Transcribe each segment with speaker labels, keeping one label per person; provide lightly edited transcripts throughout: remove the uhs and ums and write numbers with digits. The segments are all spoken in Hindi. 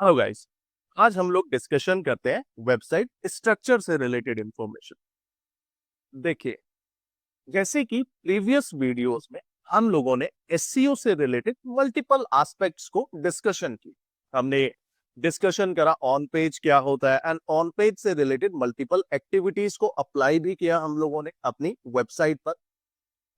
Speaker 1: Hello guys. आज हम लोग डिस्कशन करते हैं वेबसाइट स्ट्रक्चर से रिलेटेड इंफॉर्मेशन। देखिए, जैसे कि प्रीवियस वीडियोस में हम लोगों ने एसईओ से रिलेटेड मल्टीपल एस्पेक्ट्स को डिस्कशन की। हमने डिस्कशन करा ऑन पेज क्या होता है एंड ऑन पेज से रिलेटेड मल्टीपल एक्टिविटीज को अप्लाई भी किया हम लोगों ने अपनी वेबसाइट पर।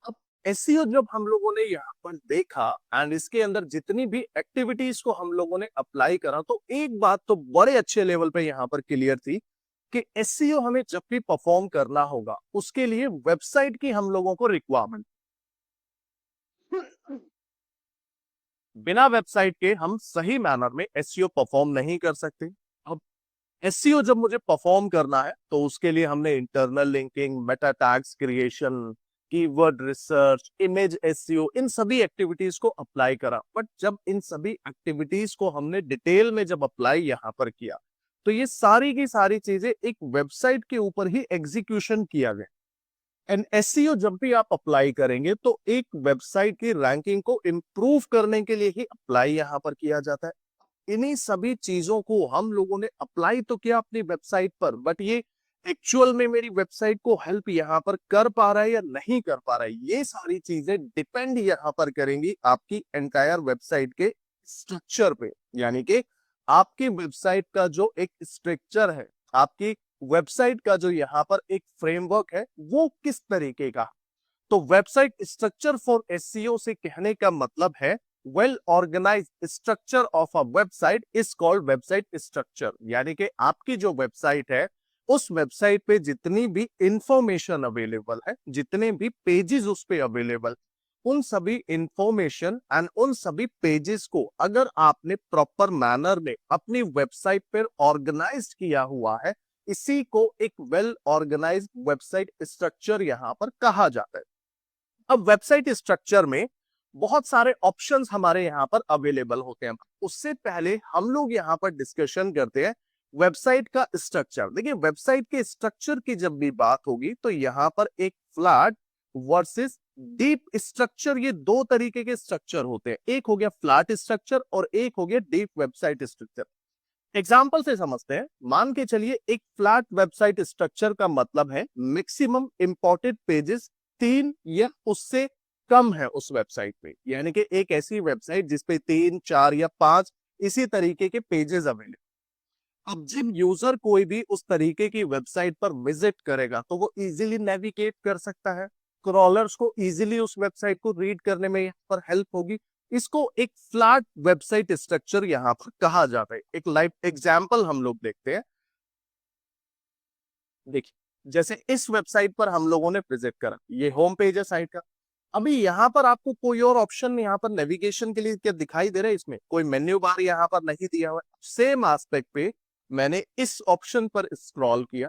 Speaker 1: अब एसईओ जब हम लोगों ने यहाँ पर देखा एंड इसके अंदर जितनी भी एक्टिविटीज को हम लोगों ने अप्लाई करा, तो एक बात तो बड़े अच्छे लेवल पे यहाँ पर क्लियर थी कि एसईओ हमें जब भी परफॉर्म करना होगा उसके लिए वेबसाइट की हम लोगों को रिक्वायरमेंट। बिना वेबसाइट के हम सही मैनर में एसईओ परफॉर्म नहीं कर सकते। अब एसईओ जब मुझे परफॉर्म करना है तो उसके लिए हमने internal linking, meta tags creation, keyword research, image SEO, इन सभी एक्टिविटीज को अप्लाई करा। बट जब इन सभी एक्टिविटीज को हमने डिटेल में जब अप्लाई यहाँ पर किया तो ये सारी की सारी चीजें एक वेबसाइट के ऊपर ही एग्जीक्यूशन किया गया। एंड एसईओ जब भी आप अप्लाई करेंगे तो एक वेबसाइट की रैंकिंग को इंप्रूव करने के लिए ही अप्लाई यहाँ पर किया जाता है। इन्हीं सभी चीजों को हम लोगों ने अप्लाई तो किया अपनी वेबसाइट पर, बट ये एक्चुअल में मेरी वेबसाइट को हेल्प यहाँ पर कर पा रहा है या नहीं कर पा रहा है, ये सारी चीजें डिपेंड यहाँ पर करेंगी आपकी एंटायर वेबसाइट के स्ट्रक्चर पे। यानी कि आपकी वेबसाइट का जो एक स्ट्रक्चर है, आपकी वेबसाइट का जो यहाँ पर एक फ्रेमवर्क है, वो किस तरीके का। तो वेबसाइट स्ट्रक्चर फॉर एसईओ से कहने का मतलब है well organised structure of a website is called website structure. यानी कि आपकी जो वेबसाइट है उस वेबसाइट पे जितनी भी इंफॉर्मेशन अवेलेबल है, जितने भी पेजेस उस पे अवेलेबल, उन सभी इंफॉर्मेशन एंड उन सभी पेजेस को अगर आपने प्रॉपर मैनर में अपनी वेबसाइट पर ऑर्गेनाइज किया हुआ है, इसी को एक वेल ऑर्गेनाइज्ड वेबसाइट स्ट्रक्चर यहां पर कहा जाता है। अब वेबसाइट स्ट्रक्चर में बहुत सारे ऑप्शंस हमारे यहाँ पर अवेलेबल होते हैं। उससे पहले हम लोग यहाँ पर डिस्कशन करते हैं वेबसाइट का स्ट्रक्चर। देखिए, वेबसाइट के स्ट्रक्चर की जब भी बात होगी तो यहाँ पर एक फ्लैट वर्सेस डीप स्ट्रक्चर, ये दो तरीके के स्ट्रक्चर होते हैं। एक हो गया फ्लैट स्ट्रक्चर और एक हो गया डीप वेबसाइट स्ट्रक्चर। एग्जाम्पल से समझते हैं। मान के चलिए एक फ्लैट वेबसाइट स्ट्रक्चर का मतलब है मैक्सिमम इंपोर्टेड पेजेस 3 या उससे कम है उस वेबसाइट पे। यानी कि एक ऐसी वेबसाइट जिसपे 3, 4 या 5 इसी तरीके के पेजेस अवेलेबल। अब जब यूजर कोई भी उस तरीके की वेबसाइट पर विजिट करेगा तो वो इजीली नेविगेट कर सकता है, क्रॉलर्स को इजीली उस वेबसाइट को रीड करने में यहाँ पर हेल्प होगी। इसको एक फ्लैट वेबसाइट स्ट्रक्चर यहाँ पर कहा जाता है। एक लाइव एग्जांपल हम लोग देखते हैं। देखिए, जैसे इस वेबसाइट पर हम लोगों ने विजिट करा, ये होम पेज है साइट का। अभी यहाँ पर आपको कोई और ऑप्शन यहाँ पर नेविगेशन के लिए क्या दिखाई दे रहा है? इसमें कोई मेन्यू बार यहाँ पर नहीं दिया हुआ है। सेम एस्पेक्ट पे मैंने इस ऑप्शन पर स्क्रॉल किया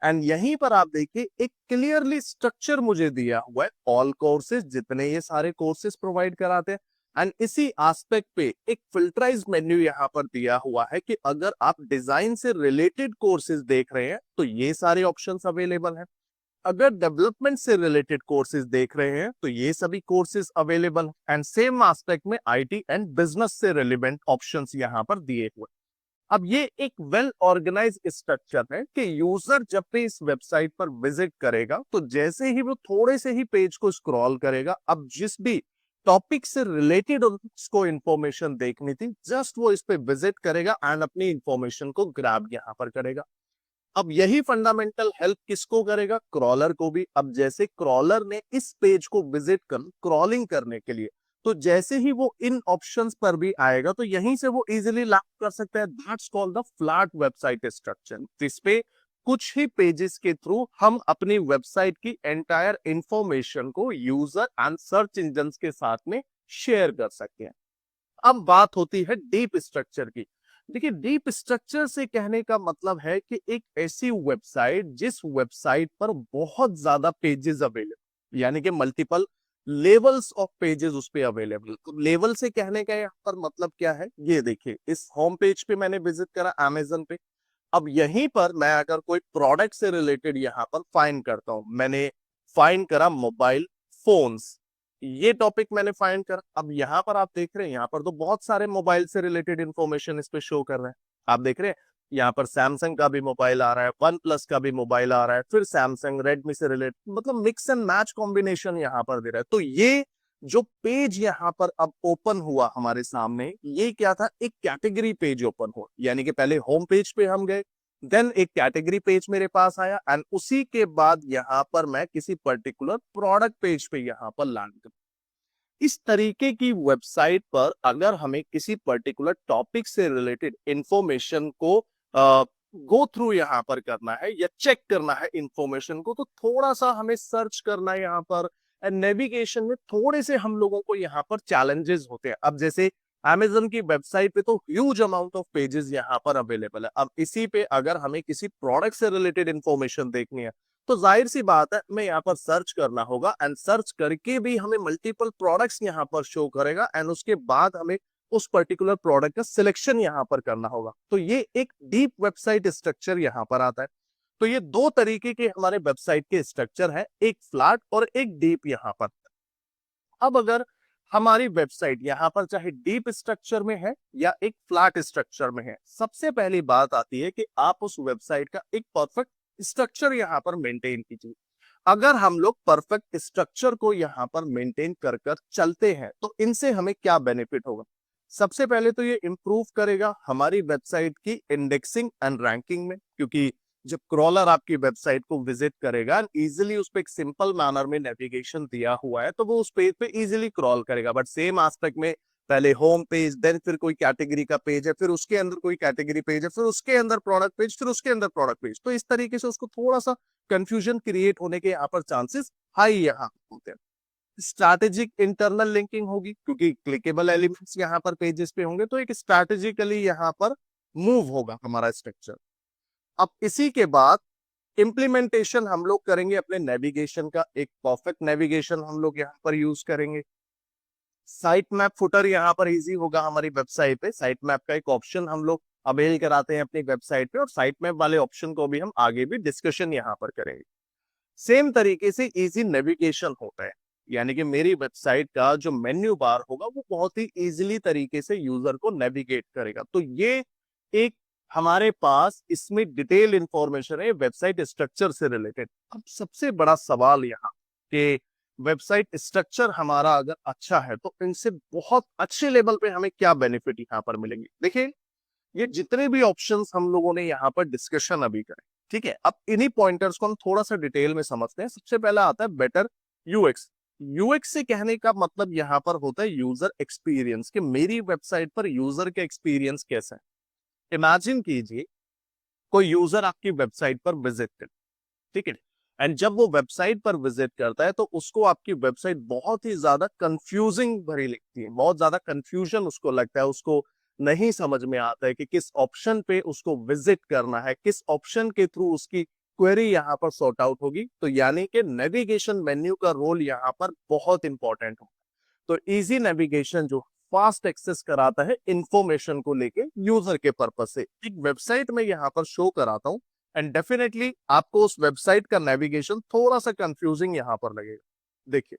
Speaker 1: एंड यहीं पर आप देखिए एक क्लियरली स्ट्रक्चर मुझे दिया हुआ है। ऑल कोर्सेज, जितने ये सारे कोर्सेज प्रोवाइड कराते हैं, एंड इसी एस्पेक्ट पे एक फिल्टराइज मेन्यू यहाँ पर दिया हुआ है कि अगर आप डिजाइन से रिलेटेड कोर्सेज देख रहे हैं तो ये सारे ऑप्शंस अवेलेबल हैं। अगर डेवलपमेंट से रिलेटेड कोर्सेज देख रहे हैं तो ये सभी courses available and same aspect में आईटी एंड बिजनेस से रिलेवेंट ऑप्शंस यहाँ पर दिए हुए। अब ये एक वेल ऑर्गेनाइज स्ट्रक्चर है कि यूजर जब भी इस वेबसाइट पर विजिट करेगा तो जैसे ही वो थोड़े से ही पेज को स्क्रॉल करेगा, अब जिस भी टॉपिक से रिलेटेड उसको इंफॉर्मेशन देखनी थी, जस्ट वो इस पे विजिट करेगा एंड अपनी इंफॉर्मेशन को ग्रैब यहाँ पर करेगा। अब यही फंडामेंटल हेल्प किसको करेगा? क्रॉलर को भी। अब जैसे क्रॉलर ने इस पेज को विजिट कर क्रॉलिंग करने के लिए, तो जैसे ही वो इन ऑप्शंस पर भी आएगा तो यहीं से वो इजीली लैंड कर सकता है। That's called the flat website structure. इस पे कुछ ही पेजेस के थ्रू हम अपनी वेबसाइट की एंटायर इंफॉर्मेशन को यूजर एंड सर्च इंजन के साथ में शेयर कर सकते हैं। अब बात होती है डीप स्ट्रक्चर की। देखिए, डीप स्ट्रक्चर से कहने का मतलब है कि एक ऐसी वेबसाइट जिस वेबसाइट पर बहुत ज्यादा पेजेस अवेलेबल, यानी कि मल्टीपल लेवल्स ऑफ पेजेस उस पे अवेलेबल। तो लेवल से कहने का यहाँ पर मतलब क्या है, ये देखिए इस होम पेज पे मैंने विजिट करा अमेजन पे। अब यहीं पर मैं अगर कोई प्रोडक्ट से रिलेटेड यहाँ पर फाइंड करता हूं, मैंने फाइंड करा मोबाइल फोन्स। ये टॉपिक मैंने फाइंड करा। अब यहाँ पर आप देख रहे हैं, यहाँ पर तो बहुत सारे मोबाइल से रिलेटेड इंफॉर्मेशन इस पे शो कर रहे हैं। आप देख रहे हैं यहाँ पर सैमसंग का भी मोबाइल आ रहा है, वन प्लस का भी मोबाइल आ रहा है, फिर सैमसंग रेडमी से रिलेटेड, मतलब मिक्स एंड मैच कॉम्बिनेशन यहाँ पर दे रहा है। तो ये जो पेज यहाँ पर अब ओपन हुआ हमारे सामने, ये क्या था, एक कैटेगरी पेज ओपन हुआ। यानी कि पहले होम पेज पे हम गए, देन एक कैटेगरी पेज मेरे पास आया, एंड उसी के बाद यहाँ पर मैं किसी पर्टिकुलर प्रोडक्ट पेज पे यहाँ पर लैंड कर। इस तरीके की वेबसाइट पर अगर हमें किसी पर्टिकुलर टॉपिक से रिलेटेड इंफॉर्मेशन को गो थ्रू यहाँ पर करना है या चेक करना है इंफॉर्मेशन को, तो थोड़ा सा हमें सर्च करना है यहाँ पर, एंड नेविगेशन में थोड़े से हम लोगों को यहाँ पर चैलेंजेस होते हैं। अब जैसे Amazon की वेबसाइट पे तो ह्यूज अमाउंट ऑफ पेजेस यहाँ पर अवेलेबल है। अब इसी पे अगर हमें किसी प्रोडक्ट से रिलेटेड इंफॉर्मेशन देखनी है, तो जाहिर सी बात है हमें यहाँ पर सर्च करना होगा, एंड सर्च करके भी हमें मल्टीपल प्रोडक्ट्स यहाँ पर शो करेगा, एंड उसके बाद हमें उस पर्टिकुलर प्रोडक्ट का सिलेक्शन यहाँ पर करना होगा। तो ये एक डीप वेबसाइट स्ट्रक्चर यहाँ पर आता है। तो ये दो तरीके के हमारे वेबसाइट के स्ट्रक्चर है, एक फ्लैट और एक डीप यहाँ पर। अब अगर हमारी वेबसाइट यहाँ पर चाहे डीप स्ट्रक्चर में है या एक फ्लैट स्ट्रक्चर में है, सबसे पहली बात आती है कि आप उस वेबसाइट का एक परफेक्ट स्ट्रक्चर यहाँ पर मेंटेन कीजिए। अगर हम लोग परफेक्ट स्ट्रक्चर को यहाँ पर मेंटेन कर कर चलते हैं, तो इनसे हमें क्या बेनिफिट होगा। सबसे पहले तो ये इंप्रूव करेगा हमारी वेबसाइट की इंडेक्सिंग एंड रैंकिंग में, क्योंकि जब क्रॉलर आपकी वेबसाइट को विजिट करेगा, इजीली उस पर एक सिंपल मैनर में नेविगेशन दिया हुआ है, तो वो उस पेज पे इजीली क्रॉल करेगा। बट सेम एस्पेक्ट में पहले होम पेज, देन फिर कोई कैटेगरी का पेज है, फिर उसके अंदर कोई कैटेगरी पेज है, फिर उसके अंदर प्रोडक्ट पेज, फिर उसके अंदर प्रोडक्ट पेज, तो इस तरीके से उसको थोड़ा सा कंफ्यूजन क्रिएट होने के यहाँ पर चांसेस हाई यहाँ होते हैं। स्ट्रैटेजिक इंटरनल लिंकिंग होगी, क्योंकि क्लिकेबल एलिमेंट्स यहाँ पर पेजेस पे होंगे, तो एक स्ट्रैटेजिकली यहाँ पर मूव होगा हमारा स्ट्रक्चर। अब इसी के बाद इम्प्लीमेंटेशन हम लोग करेंगे अपने नेविगेशन का, एक परफेक्ट नेविगेशन हम लोग यहाँ पर यूज करेंगे। साइट मैप फुटर यहाँ पर इजी होगा हमारी वेबसाइट पे। साइट मैप का एक ऑप्शन हम लोग अवेल कराते हैं अपनी वेबसाइट पे, और साइट मैप वाले ऑप्शन को भी हम आगे भी डिस्कशन यहाँ पर करेंगे। सेम तरीके से इजी नेविगेशन होता है, यानी कि मेरी वेबसाइट का जो मेन्यू बार होगा वो बहुत ही इजीली तरीके से यूजर को नेविगेट करेगा। तो ये एक हमारे पास इसमें डिटेल इंफॉर्मेशन है वेबसाइट स्ट्रक्चर से रिलेटेड। अब सबसे बड़ा सवाल यहाँ कि वेबसाइट स्ट्रक्चर हमारा अगर अच्छा है, तो इनसे बहुत अच्छे लेवल पे हमें क्या बेनिफिट यहाँ पर मिलेंगे। देखिए, ये जितने भी ऑप्शंस हम लोगों ने यहाँ पर डिस्कशन अभी करे, ठीक है, अब इन्हीं पॉइंटर्स को हम थोड़ा सा डिटेल में समझते हैं। सबसे पहला आता है बेटर यूएक्स। यूएक्स से कहने का मतलब यहाँ पर होता है यूजर एक्सपीरियंस, कि मेरी वेबसाइट पर यूजर का एक्सपीरियंस कैसा है। इमेजिन कीजिए कोई यूजर आपकी वेबसाइट पर विजिट कर, ठीक है, एंड जब वो वेबसाइट पर विजिट करता है, तो उसको आपकी वेबसाइट बहुत ही ज्यादा कंफ्यूजिंग भरी लगती है, बहुत ज्यादा कंफ्यूजन उसको लगता है, उसको नहीं समझ में आता है कि किस ऑप्शन पे उसको विजिट करना है, किस ऑप्शन के थ्रू उसकी क्वेरी यहाँ पर सॉर्ट आउट होगी। तो यानी कि नेविगेशन मेन्यू का रोल यहाँ पर बहुत इंपॉर्टेंट हो। तो इजी नेविगेशन जो फास्ट एक्सेस कराता है इंफॉर्मेशन को लेके यूजर के पर्पज से, एक वेबसाइट में यहाँ पर शो कराता हूँ, एंड डेफिनेटली आपको उस वेबसाइट का नेविगेशन थोड़ा सा कंफ्यूजिंग यहाँ पर लगेगा। देखिए,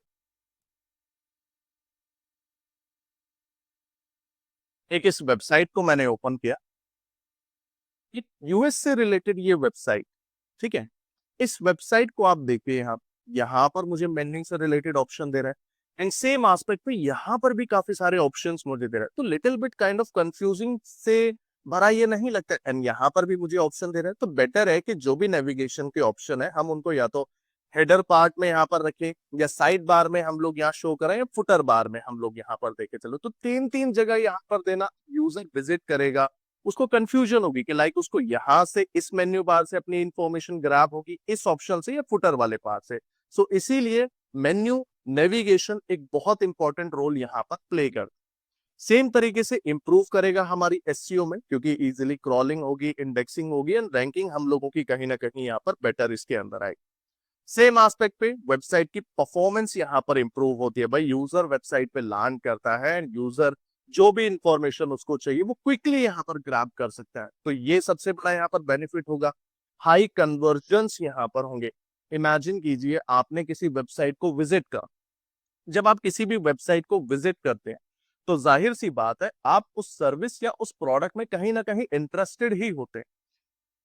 Speaker 1: एक इस वेबसाइट को मैंने ओपन किया, यूएस से रिलेटेड ये वेबसाइट, ठीक है। इस वेबसाइट को आप देखिए, यहाँ पर मुझे मेन्यू से रिलेटेड ऑप्शन दे रहा है, एंड सेम एस्पेक्ट पे यहाँ पर भी काफी सारे ऑप्शंस मुझे दे रहा है। तो little bit kind of confusing से भरा ये नहीं लगता, एंड यहाँ पर भी मुझे ऑप्शन दे रहा है। तो बेटर है कि जो भी नेविगेशन के ऑप्शन है, हम उनको या तो हेडर पार्ट में यहाँ पर रखें, या साइड बार में हम लोग यहाँ शो करें, या फुटर बार में हम लोग यहाँ पर देखे चलो। तो तीन तीन जगह यहाँ पर देना, यूजर विजिट करेगा, उसको कंफ्यूजन होगी कि लाइक उसको यहाँ से इस मेन्यू बार से अपनी इंफॉर्मेशन ग्रैब होगी, इस ऑप्शन से या फुटर वाले पार्ट से। सो इसीलिए मेन्यू नेविगेशन एक बहुत इंपॉर्टेंट रोल यहाँ पर प्ले कर। सेम तरीके से इंप्रूव करेगा हमारी एसईओ में, क्योंकि इजीली क्रॉलिंग होगी, इंडेक्सिंग होगी, एंड रैंकिंग हम लोगों की कहीं ना कहीं यहाँ पर बेटर इसके अंदर आएगी। सेम एस्पेक्ट पे वेबसाइट की परफॉर्मेंस यहाँ पर इंप्रूव होती है। भाई यूजर वेबसाइट पे लैंड करता है, एंड यूजर जो भी इंफॉर्मेशन उसको चाहिए वो क्विकली यहाँ पर ग्रैब कर सकता है। तो ये सबसे बड़ा यहाँ पर बेनिफिट होगा। हाई कन्वर्जन्स यहाँ पर होंगे। इमेजिन कीजिए आपने किसी वेबसाइट को विजिट करा, जब आप किसी भी वेबसाइट को विजिट करते हैं तो जाहिर सी बात है आप उस सर्विस या उस प्रोडक्ट में कहीं ना कहीं इंटरेस्टेड ही होते हैं।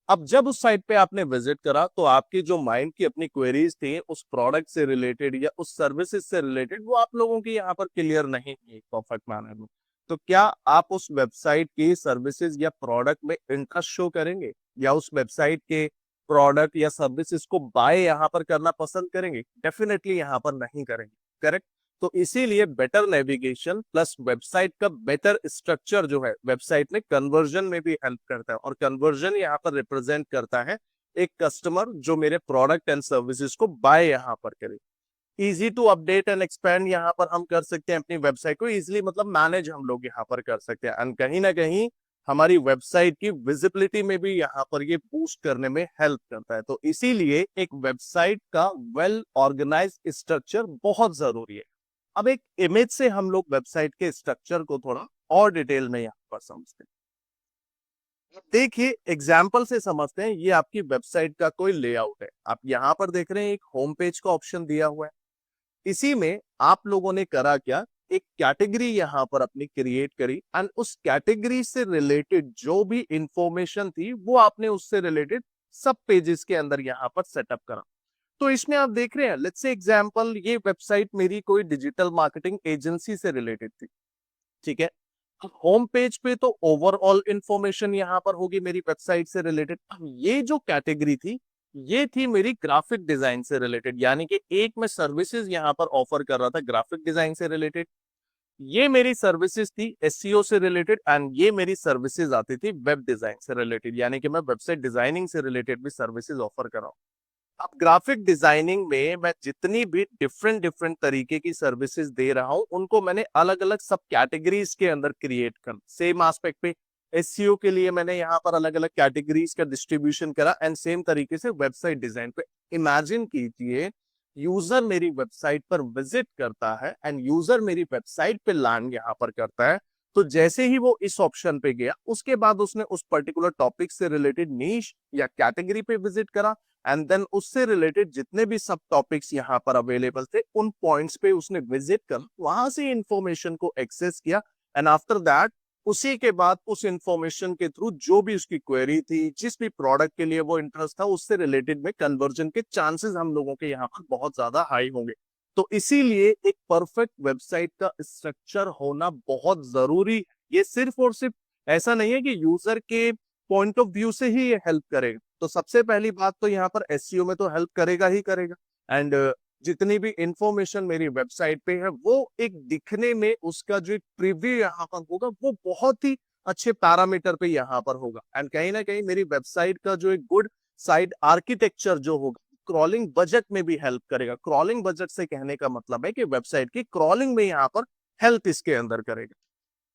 Speaker 1: अब जब उस साइट पे आपने विजिट करा तो आपकी जो माइंड की अपनी क्वेरीज थी उस प्रोडक्ट से रिलेटेड या उस सर्विसेज से रिलेटेड, वो आप लोगों की यहाँ पर क्लियर नहीं थी परफेक्ट मैनर में। तो क्या आप उस वेबसाइट की सर्विसेज या प्रोडक्ट में इंटरेस्ट शो करेंगे, या उस वेबसाइट के प्रोडक्ट या सर्विसेज को बाय यहाँ पर करना पसंद करेंगे? डेफिनेटली यहाँ पर नहीं करेंगे। करेक्ट। तो इसीलिए बेटर नेविगेशन प्लस वेबसाइट का बेटर स्ट्रक्चर जो है वेबसाइट में कन्वर्जन में भी हेल्प करता है, और कन्वर्जन यहाँ पर रिप्रेजेंट करता है एक कस्टमर जो मेरे प्रोडक्ट एंड सर्विसेज को बाय यहाँ पर करे। Easy to update and expand यहाँ पर हम कर सकते हैं अपनी वेबसाइट को इजिली, मतलब मैनेज हम लोग यहाँ पर कर सकते हैं, एंड कहीं ना कहीं हमारी वेबसाइट की विजिबिलिटी में भी यहाँ पर ये बूस्ट करने में हेल्प करता है। तो इसीलिए एक वेबसाइट का वेल ऑर्गेनाइज स्ट्रक्चर बहुत जरूरी है। अब एक इमेज से हम लोग वेबसाइट के स्ट्रक्चर को थोड़ा और डिटेल में यहाँ पर समझते हैं। देखिए एग्जाम्पल से समझते हैं। ये आपकी वेबसाइट का कोई लेआउट है। आप यहाँ पर देख रहे हैं एक होम पेज का ऑप्शन दिया हुआ है। इसी में आप लोगों ने करा क्या, एक कैटेगरी यहाँ पर अपनी क्रिएट करी, एंड उस कैटेगरी से रिलेटेड जो भी इंफॉर्मेशन थी वो आपने उससे रिलेटेड सब पेजेस के अंदर यहाँ पर सेटअप करा। तो इसमें आप देख रहे हैं, लेट्स से एग्जांपल, ये वेबसाइट मेरी कोई डिजिटल मार्केटिंग एजेंसी से रिलेटेड थी। ठीक है। होम पेज पे तो ओवरऑल इंफॉर्मेशन यहाँ पर होगी मेरी वेबसाइट से रिलेटेड। अब ये जो कैटेगरी थी ये थी मेरी ग्राफिक डिजाइन से रिलेटेड, यानी कि एक मैं सर्विसेज यहाँ पर ऑफर कर रहा था ग्राफिक डिजाइन से रिलेटेड। ये मेरी सर्विसेज थी एसईओ से रिलेटेड, एंड ये मेरी सर्विसेज आती थी वेब डिजाइन से रिलेटेड, यानी कि मैं वेबसाइट डिजाइनिंग से रिलेटेड भी सर्विसेज ऑफर कर रहा हूँ। अब ग्राफिक डिजाइनिंग में मैं जितनी भी डिफरेंट डिफरेंट तरीके की सर्विसेज दे रहा हूं उनको मैंने अलग अलग सब कैटेगरीज के अंदर क्रिएट कर, सेम एस्पेक्ट पे एसईओ के लिए मैंने यहाँ पर अलग अलग कैटेगरीज का डिस्ट्रीब्यूशन करा, एंड सेम तरीके से वेबसाइट डिजाइन पे। इमेजिन कीजिए यूजर मेरी वेबसाइट पर विजिट करता है एंड यूजर मेरी वेबसाइट पे लैंड यहाँ पर करता है। तो जैसे ही वो इस ऑप्शन पे गया उसके बाद उसने उस पर्टिकुलर टॉपिक से रिलेटेड नीश या कैटेगरी पे विजिट करा, एंड देन उससे रिलेटेड जितने भी सब टॉपिक्स यहाँ पर अवेलेबल थे उन पॉइंट्स पे उसने विजिट कर वहां से इंफॉर्मेशन को एक्सेस किया, एंड आफ्टर दैट उसी के बाद उस इंफॉर्मेशन के थ्रू जो भी उसकी क्वेरी थी, जिस भी प्रोडक्ट के लिए वो इंटरेस्ट था, उससे रिलेटेड में कन्वर्जन के चांसेस हम लोगों के यहाँ पर बहुत ज्यादा हाई होंगे। तो इसीलिए एक परफेक्ट वेबसाइट का स्ट्रक्चर होना बहुत जरूरी है। ये सिर्फ और सिर्फ ऐसा नहीं है कि यूजर के पॉइंट ऑफ व्यू से ही ये हेल्प करेगा। तो सबसे पहली बात तो यहाँ पर एसईओ में तो हेल्प करेगा ही करेगा, एंड जितनी भी इंफॉर्मेशन मेरी वेबसाइट पे है वो एक दिखने में उसका जो एक प्रीव्यू यहाँ पर होगा वो बहुत ही अच्छे पैरामीटर पे यहाँ पर होगा, एंड कहीं ना कहीं मेरी वेबसाइट का जो एक गुड साइट आर्किटेक्चर जो होगा क्रॉलिंग बजट में भी हेल्प करेगा। क्रॉलिंग बजट से कहने का मतलब है कि वेबसाइट की क्रॉलिंग में यहाँ पर हेल्प इसके अंदर करेगा।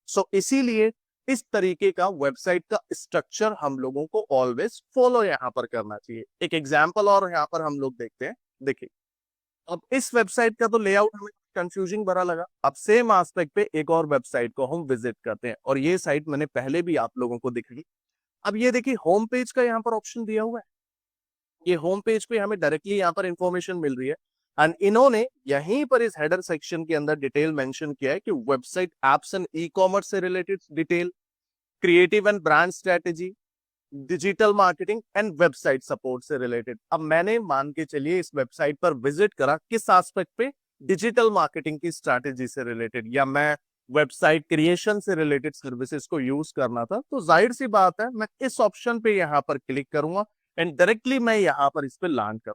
Speaker 1: सो इसीलिए इस तरीके का वेबसाइट का स्ट्रक्चर हम लोगों को ऑलवेज फॉलो यहाँ पर करना चाहिए। एक एग्जांपल और यहाँ पर हम लोग देखते हैं। देखिए अब इस वेबसाइट का तो लेआउट हमें कंफ्यूजिंग भरा लगा। अब सेम एस्पेक्ट पे एक और वेबसाइट को हम विजिट करते हैं, और ये साइट मैंने पहले भी आप लोगों को दिखाई। अब ये देखिए होम पेज का यहाँ पर ऑप्शन दिया हुआ है। ये होम पेज पे हमें डायरेक्टली यहाँ पर इंफॉर्मेशन मिल रही है, एंड इन्होंने यहीं पर इस हेडर सेक्शन के अंदर डिटेल मेंशन किया है कि website apps and e commerce से related detail, creative and brand strategy, digital marketing and website support से रिलेटेड। अब मैंने मान के चलिए इस वेबसाइट पर विजिट करा किस एस्पेक्ट पे, डिजिटल मार्केटिंग की स्ट्रैटेजी से रिलेटेड, या मैं वेबसाइट क्रिएशन से रिलेटेड सर्विसेज को यूज करना था। तो जाहिर सी बात है मैं इस ऑप्शन पे यहाँ पर क्लिक करूंगा एंड डायरेक्टली मैं यहाँ पर इस पे लैंड करूँ।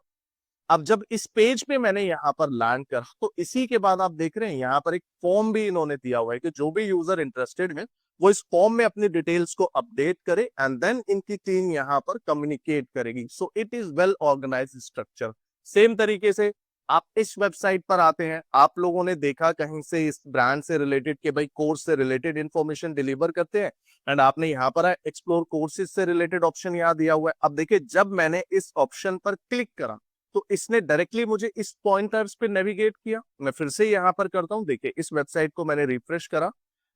Speaker 1: अब जब इस पेज पे मैंने यहाँ पर लैंड करा तो इसी के बाद आप देख रहे हैं यहाँ पर एक फॉर्म भी इन्होंने दिया हुआ है कि जो भी यूजर इंटरेस्टेड है वो इस फॉर्म में अपनी डिटेल्स को अपडेट करे, एंड देन इनकी टीम यहाँ पर कम्युनिकेट करेगी। So it is well organised structure. Same तरीके से आप इस वेबसाइट पर आते हैं, आप लोगों ने देखा कहीं से इस ब्रांड से रिलेटेड के भाई कोर्स से रिलेटेड इंफॉर्मेशन डिलीवर करते हैं, एंड आपने यहाँ पर एक्सप्लोर कोर्सेज से रिलेटेड ऑप्शन यहाँ दिया हुआ है। अब देखिए जब मैंने इस ऑप्शन पर क्लिक करा तो इसने डायरेक्टली मुझे इस पॉइंटर्स पे नेविगेट किया। मैं फिर से यहाँ पर करता हूँ, देखिए इस वेबसाइट को मैंने रिफ्रेश करा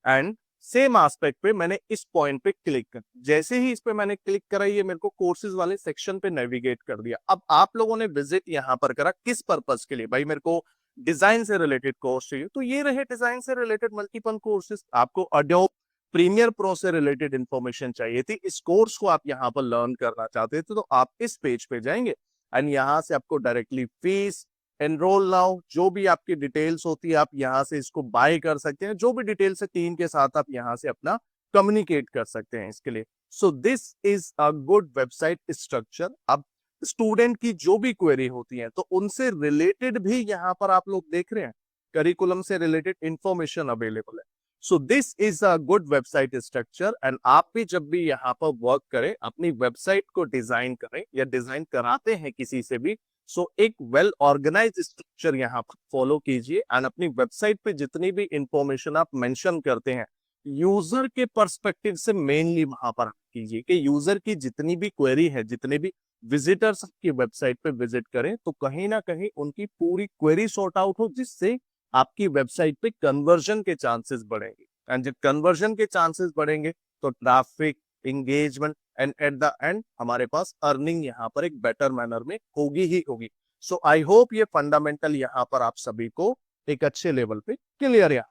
Speaker 1: एंड सेम एस्पेक्ट पे मैंने इस पॉइंट पे क्लिक कर, जैसे ही इस पे मैंने क्लिक करा ये मेरे को कोर्सेज वाले सेक्शन पे नेविगेट कर दिया। अब आप लोगों ने विजिट यहाँ पर करा किस पर्पस के लिए, भाई मेरे को डिजाइन से रिलेटेड कोर्स चाहिए तो ये रहे डिजाइन से रिलेटेड मल्टीपल कोर्सेज। आपको अडोब प्रीमियर प्रो से रिलेटेड इंफॉर्मेशन चाहिए थी, इस कोर्स को आप यहाँ पर लर्न करना चाहते थे, तो आप इस पेज पे जाएंगे एंड यहाँ से आपको डायरेक्टली फीस, एनरोल नाउ, जो भी आपकी डिटेल्स होती है आप यहाँ से इसको बाय कर सकते हैं। जो भी डिटेल्स है टीम के साथ आप यहाँ से अपना कम्युनिकेट कर सकते हैं इसके लिए। So this is a good website structure. अब स्टूडेंट की जो भी क्वेरी होती है तो उनसे रिलेटेड भी यहाँ पर आप लोग देख रहे हैं, करिकुलम से रिलेटेड इंफॉर्मेशन अवेलेबल है। So this is a good website structure and आप भी जब भी यहाँ पर वर्क करें, अपनी वेबसाइट को डिजाइन करें या डिजाइन कराते हैं किसी से भी, सो एक वेल ऑर्गेनाइज स्ट्रक्चर यहाँ पर फॉलो कीजिए एंड अपनी वेबसाइट पे जितनी भी इंफॉर्मेशन आप मेंशन करते हैं यूजर के पर्सपेक्टिव से मेनली वहां पर कीजिए कि यूजर की जितनी भी क्वेरी है, जितने भी विजिटर्स की वेबसाइट पे विजिट करें तो कहीं ना कहीं उनकी पूरी क्वेरी सॉर्ट आउट हो, जिससे आपकी वेबसाइट पे कन्वर्जन के चांसेस बढ़ेंगे एंड जब कन्वर्जन के चांसेस बढ़ेंगे तो traffic, engagement and at the end हमारे पास अर्निंग यहाँ पर एक बेटर मैनर में होगी ही होगी। सो आई होप ये फंडामेंटल यहाँ पर आप सभी को एक अच्छे लेवल पे क्लियर है।